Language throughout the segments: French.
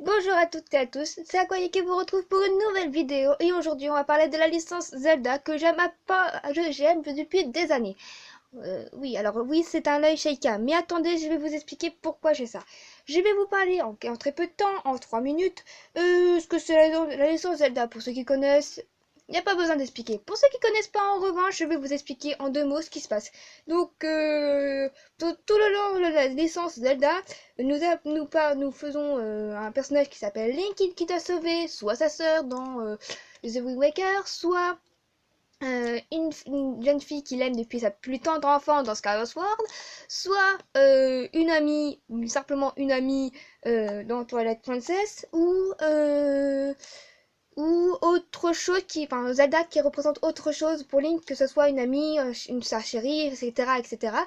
Bonjour à toutes et à tous, c'est Akoya qui vous retrouve pour une nouvelle vidéo et aujourd'hui on va parler de la licence Zelda que j'aime depuis des années. Oui, alors oui, c'est un œil Sheikah, mais attendez, je vais vous expliquer pourquoi j'ai ça. Je vais vous parler en très peu de temps, en 3 minutes, ce que c'est la licence Zelda. Pour ceux qui connaissent, il n'y a pas besoin d'expliquer. Pour ceux qui connaissent pas, en revanche, je vais vous expliquer en 2 mots ce qui se passe. Donc, tout le long de la licence Zelda, nous faisons un personnage qui s'appelle Link qui t'a sauvé, soit sa sœur dans The Wind Waker, soit une jeune fille qu'il aime depuis sa plus tendre enfance dans Skyward Sword, soit une amie, simplement une amie dans Twilight Princess, ou autre chose enfin Zelda qui représente autre chose pour Link, que ce soit une amie, sa chérie, etc., etc.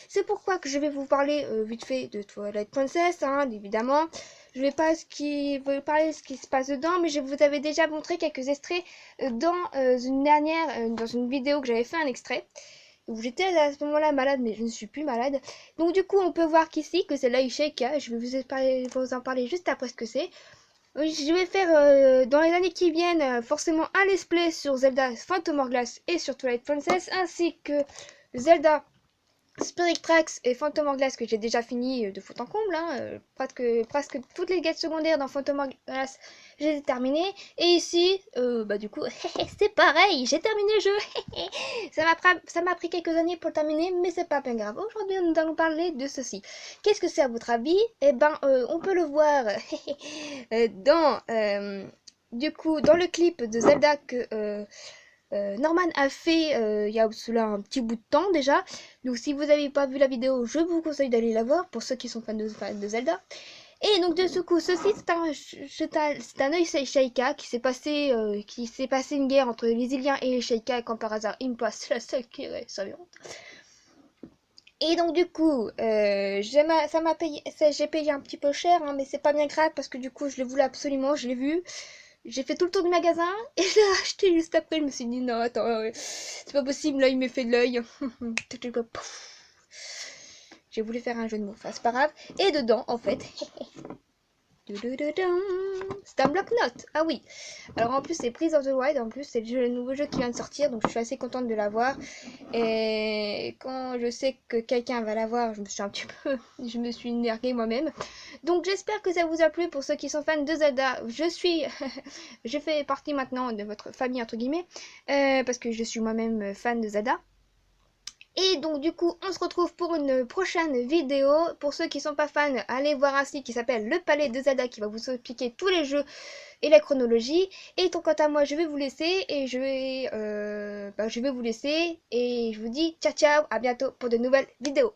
C'est pourquoi que je vais vous parler vite fait de Twilight Princess, hein, évidemment. Je vais pas parler de ce qui se passe dedans, mais je vous avais déjà montré quelques extraits dans une vidéo que j'avais fait un extrait, où j'étais à ce moment-là malade, mais je ne suis plus malade. Donc du coup, on peut voir qu'ici, que c'est l'œil Sheikah. Je vais vous en parler juste après ce que c'est. Oui, je vais faire dans les années qui viennent forcément un let's play sur Zelda Phantom Hourglass et sur Twilight Princess, ainsi que Zelda Spirit Tracks et Phantom Hourglass que j'ai déjà fini de fond en comble, hein, presque toutes les quêtes secondaires dans Phantom Hourglass, je les ai terminées. Et ici, bah du coup, c'est pareil, j'ai terminé le jeu. Ça m'a pris quelques années pour le terminer, mais c'est pas bien grave. Aujourd'hui, nous allons parler de ceci. Qu'est-ce que c'est à votre avis? Eh ben, on peut le voir dans le clip de Zelda que Norman a fait il y a cela un petit bout de temps déjà. Donc si vous n'avez pas vu la vidéo, je vous conseille d'aller la voir pour ceux qui sont fans de Zelda. Et donc de ce coup, ceci c'est un œil Sheikah qui s'est passé une guerre entre les Iliens et les Sheikah, et quand par hasard il me passe la seule qui est survivante. Et donc du coup, j'ai payé un petit peu cher, hein, mais c'est pas bien grave parce que du coup je le voulais absolument, je l'ai vu. J'ai fait tout le tour du magasin et je l'ai acheté juste après. Je me suis dit non, attends, c'est pas possible, là il me fait de l'œil. J'ai voulu faire un jeu de mots, enfin c'est pas grave. Et dedans, en fait, c'est un bloc-notes. Ah oui. Alors en plus c'est Breath of the Wild, en plus c'est le nouveau jeu qui vient de sortir, donc je suis assez contente de l'avoir. Et quand je sais que quelqu'un va l'avoir, je me suis énervée moi-même. Donc j'espère que ça vous a plu. Pour ceux qui sont fans de Zelda, je fais partie maintenant de votre famille entre guillemets, parce que je suis moi-même fan de Zelda. Et donc du coup, on se retrouve pour une prochaine vidéo. Pour ceux qui sont pas fans, allez voir un site qui s'appelle Le Palais de Zelda qui va vous expliquer tous les jeux et la chronologie. Et donc quant à moi, je vais vous laisser et je vais vous laisser et je vous dis ciao ciao, à bientôt pour de nouvelles vidéos.